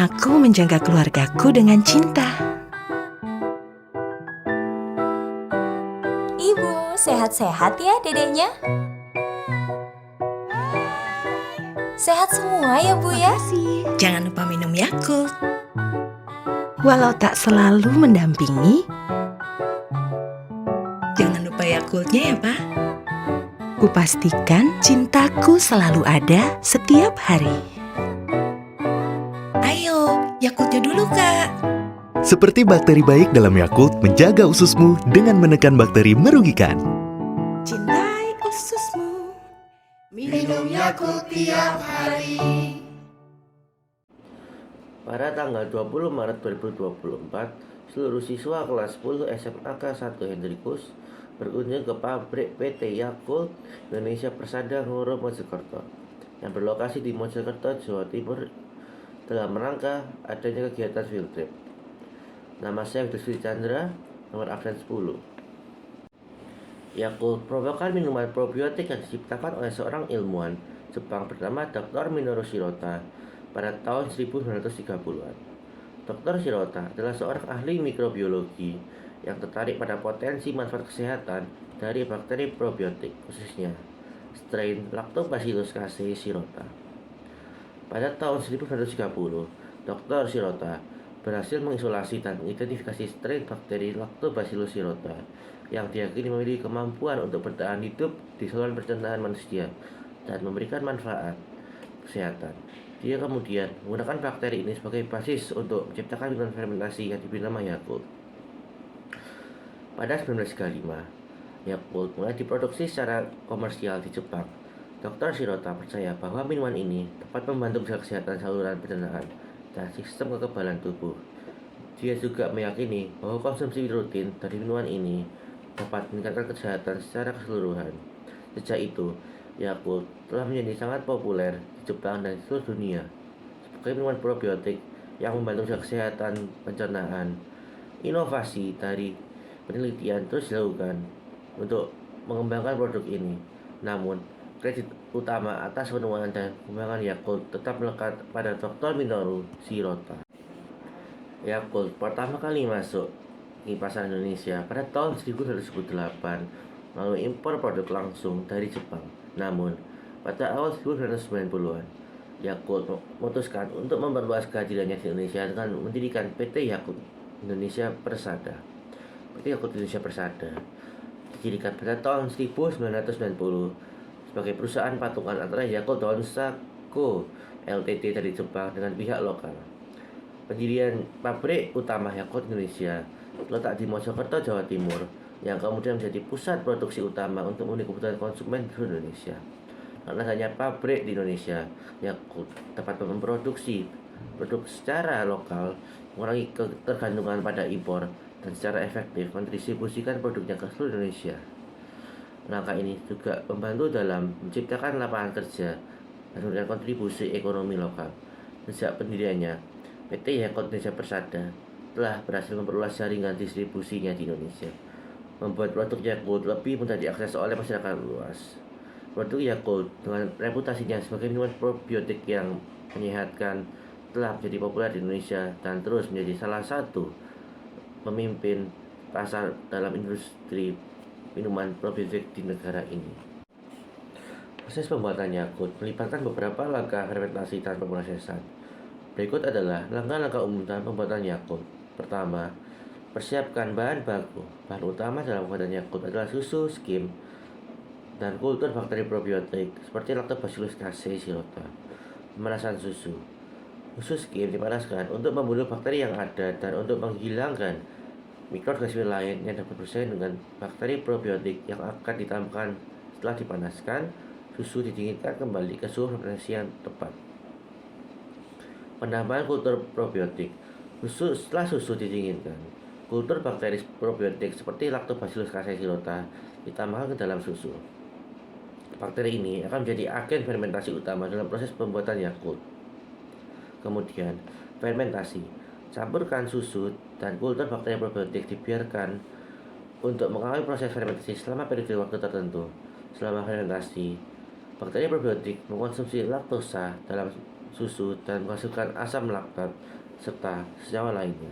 Aku menjaga keluargaku dengan cinta. Ibu, sehat-sehat ya dedeknya? Sehat semua ya Bu ya? Makasih. Jangan lupa minum Yakult. Walau tak selalu mendampingi, jangan lupa Yakultnya ya, Pak. Kupastikan cintaku selalu ada setiap hari. Ayo, Yakultnya dulu, Kak. Seperti bakteri baik dalam Yakult menjaga ususmu dengan menekan bakteri merugikan. Cintai ususmu. Minum Yakult tiap hari. Pada tanggal 20 Maret 2024, seluruh siswa kelas 10 SMAK 1 Hendrikus berkunjung ke pabrik PT Yakult Indonesia Persada Ngoro Mojokerto yang berlokasi di Mojokerto, Jawa Timur dalam rangka adanya kegiatan field trip. Nama saya Dusri Chandra, nomor absen 10. Yakult merupakan minuman probiotik yang diciptakan oleh seorang ilmuwan Jepang bernama Dr. Minoru Shirota pada tahun 1930-an. Dr. Shirota adalah seorang ahli mikrobiologi yang tertarik pada potensi manfaat kesehatan dari bakteri probiotik, khususnya strain Lactobacillus casei shirota. Pada tahun 1930, Dr. Shirota berhasil mengisolasi dan mengidentifikasi strain bakteri Lactobacillus shirota yang diyakini memiliki kemampuan untuk bertahan hidup di saluran pencernaan manusia dan memberikan manfaat kesehatan. Dia kemudian menggunakan bakteri ini sebagai basis untuk menciptakan minuman fermentasi yang diberi nama Yakult. Pada 1935, Yakult mulai diproduksi secara komersial di Jepang. Dr. Shirota percaya bahwa minuman ini dapat membantu menjaga kesehatan saluran pencernaan dan sistem kekebalan tubuh. Dia juga meyakini bahwa konsumsi rutin dari minuman ini dapat meningkatkan kesehatan secara keseluruhan. Sejak itu, Yakult telah menjadi sangat populer di Jepang dan di seluruh dunia sebagai minuman probiotik yang membantu menjaga kesehatan pencernaan. Inovasi dari penelitian terus dilakukan untuk mengembangkan produk ini. Namun, kredit utama atas penemuan dan pengembangan Yakult tetap melekat pada Dr. Minoru Shirota. Yakult pertama kali masuk di pasar Indonesia pada tahun 1998 melalui impor produk langsung dari Jepang. Namun, pada awal 1990-an, Yakult memutuskan untuk memperluas kehadirannya di Indonesia dengan mendirikan PT Yakult Indonesia Persada. PT Yakult Indonesia Persada didirikan pada tahun 1990 sebagai perusahaan patungan antara Yakult dan Sako Ltd dari Jepang dengan pihak lokal. Pendirian pabrik utama Yakult Indonesia terletak di Mojokerto, Jawa Timur, yang kemudian menjadi pusat produksi utama untuk memenuhi kebutuhan konsumen di seluruh Indonesia. Karena hanya pabrik di Indonesia, Yakult dapat memproduksi produk secara lokal, mengurangi ketergantungan pada impor, dan secara efektif mendistribusikan produknya ke seluruh Indonesia. Langkah ini juga membantu dalam menciptakan lapangan kerja dan memberikan kontribusi ekonomi lokal. Sejak pendiriannya, PT Yakult Indonesia Persada telah berhasil memperluas jaringan distribusinya di Indonesia, membuat produk Yakult lebih mudah diakses oleh masyarakat luas. Produk Yakult dengan reputasinya sebagai minuman probiotik yang menyehatkan telah menjadi populer di Indonesia dan terus menjadi salah satu pemimpin pasar dalam industri minuman probiotik di negara ini. Proses pembuatan Yakult melibatkan beberapa langkah fermentasi dan pemrosesan. Berikut adalah langkah-langkah umum dalam pembuatan Yakult. Pertama, persiapkan bahan baku. Bahan utama dalam pembuatan Yakult adalah susu, skim, dan kultur bakteri probiotik seperti Lactobacillus casei shirota. Pemanasan susu. Susu skim dipanaskan untuk membunuh bakteri yang ada dan untuk menghilangkan mikroorganisme lain yang dapat bersaing dengan bakteri probiotik yang akan ditambahkan setelah dipanaskan. Susu didinginkan kembali ke suhu fermentasi yang tepat. Penambahan kultur probiotik. Setelah susu didinginkan, kultur bakteri probiotik seperti Lactobacillus casei shirota ditambahkan ke dalam susu. Bakteri ini akan menjadi agen fermentasi utama dalam proses pembuatan Yakult. Kemudian, fermentasi. Campurkan susu dan kultur bakteri probiotik dibiarkan untuk mengawal proses fermentasi selama periode waktu tertentu. Selama fermentasi, bakteri probiotik mengkonsumsi laktosa dalam susu, dan menghasilkan asam laktat serta senyawa lainnya.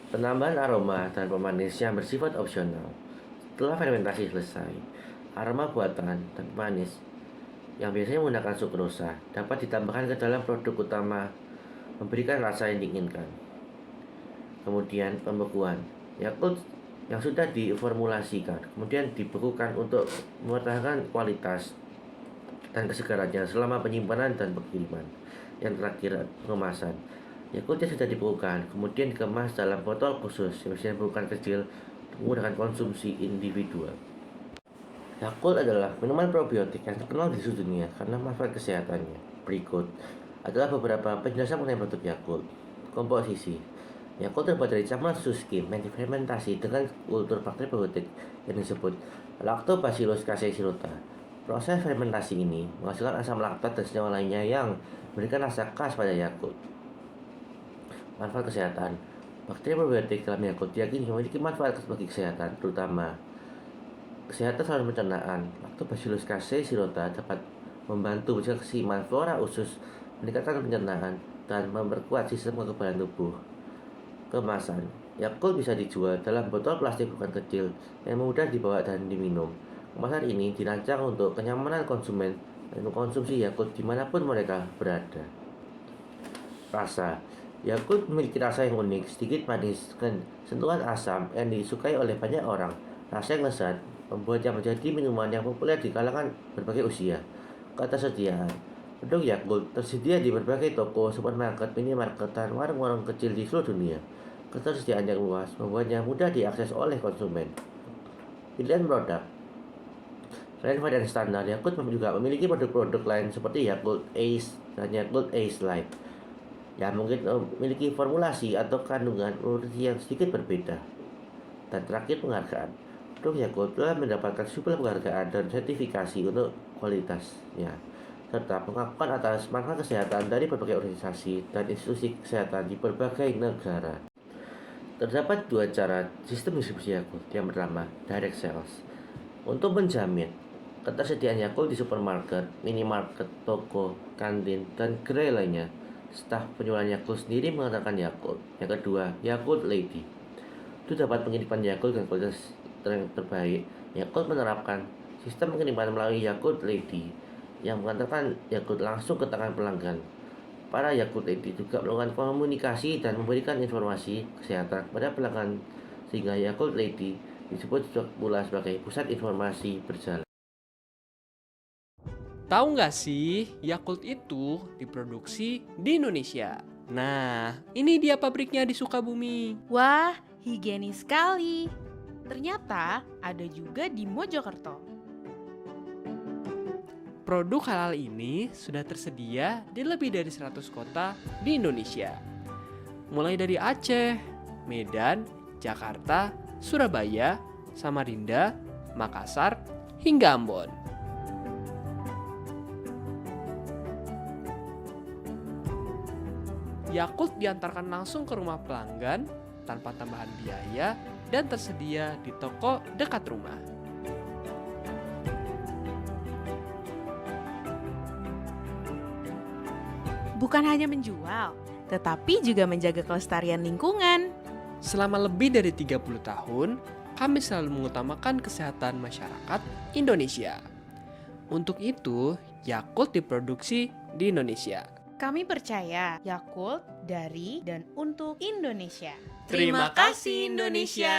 Penambahan aroma dan pemanis yang bersifat opsional. Setelah fermentasi selesai, aroma buatan dan pemanis yang biasanya menggunakan sukrosa dapat ditambahkan ke dalam produk utama, memberikan rasa yang diinginkan. Kemudian pembekuan. Yakult yang sudah diformulasikan kemudian dibekukan untuk mempertahankan kualitas dan kesegarannya selama penyimpanan dan pengiriman. Yang terakhir, pengemasan. Yakult yang sudah dibekukan kemudian dikemas dalam botol khusus yang bisa dibekukan kecil menggunakan konsumsi individual. Yakult adalah minuman probiotik yang terkenal di seluruh dunia karena manfaat kesehatannya. Berikut adalah beberapa penjelasan mengenai produk Yakult. Komposisi. Yakult terbuat dari campuran susu skim yang difermentasi dengan kultur bakteri probiotik yang disebut Lactobacillus casei shirota. Proses fermentasi ini menghasilkan asam laktat dan senyawa lainnya yang memberikan rasa khas pada Yakult. Manfaat kesehatan. Bakteri probiotik dalam Yakult diyakini memiliki manfaat bagi kesehatan, terutama kesehatan saluran pencernaan. Lactobacillus casei shirota dapat membantu menjaga keseimbangan flora usus, meningkatkan pencernaan, dan memperkuat sistem kekebalan tubuh. Kemasan. Yakult bisa dijual dalam botol plastik bukan kecil yang mudah dibawa dan diminum. Kemasan ini dirancang untuk kenyamanan konsumen dan mengkonsumsi Yakult dimanapun mereka berada. Rasa. Yakult memiliki rasa yang unik, sedikit manis, dengan sentuhan asam yang disukai oleh banyak orang. Rasa yang lezat membuatnya menjadi minuman yang populer di kalangan berbagai usia. Ketersediaan. Produk Yakult tersedia di berbagai toko, supermarket, minimarket, dan warung-warung kecil di seluruh dunia. Ketersediaan yang luas membuatnya mudah diakses oleh konsumen. Pilihan produk. Selain varian standar, Yakult juga memiliki produk-produk lain seperti Yakult Ace dan Yakult Ace Light yang mungkin memiliki formulasi atau kandungan nutrisi yang sedikit berbeda. Dan terakhir, penghargaan. Produk Yakult telah mendapatkan sejumlah penghargaan dan sertifikasi untuk kualitasnya, serta pengakuan atas manfaat kesehatan dari berbagai organisasi dan institusi kesehatan di berbagai negara. Terdapat dua cara sistem distribusi Yakult. Yang pertama, direct sales. Untuk menjamin ketersediaan Yakult di supermarket, minimarket, toko, kantin, dan gerai lainnya, staf penjualan Yakult sendiri mengantarkan Yakult. Yang kedua, Yakult Lady. Itu dapat pengiriman Yakult dengan kualitas terbaik. Yakult menerapkan sistem pengiriman melalui Yakult Lady yang mengantarkan Yakult langsung ke tangan pelanggan. Para Yakult Lady juga melakukan komunikasi dan memberikan informasi kesehatan kepada pelanggan, sehingga Yakult Lady disebut pula sebagai pusat informasi berjalan. Tahu nggak sih, Yakult itu diproduksi di Indonesia. Nah, ini dia pabriknya di Sukabumi. Wah, higienis sekali. Ternyata ada juga di Mojokerto. Produk halal ini sudah tersedia di lebih dari 100 kota di Indonesia. Mulai dari Aceh, Medan, Jakarta, Surabaya, Samarinda, Makassar, hingga Ambon. Yakult diantarkan langsung ke rumah pelanggan tanpa tambahan biaya dan tersedia di toko dekat rumah. Bukan hanya menjual, tetapi juga menjaga kelestarian lingkungan. Selama lebih dari 30 tahun, kami selalu mengutamakan kesehatan masyarakat Indonesia. Untuk itu, Yakult diproduksi di Indonesia. Kami percaya Yakult dari dan untuk Indonesia. Terima kasih Indonesia.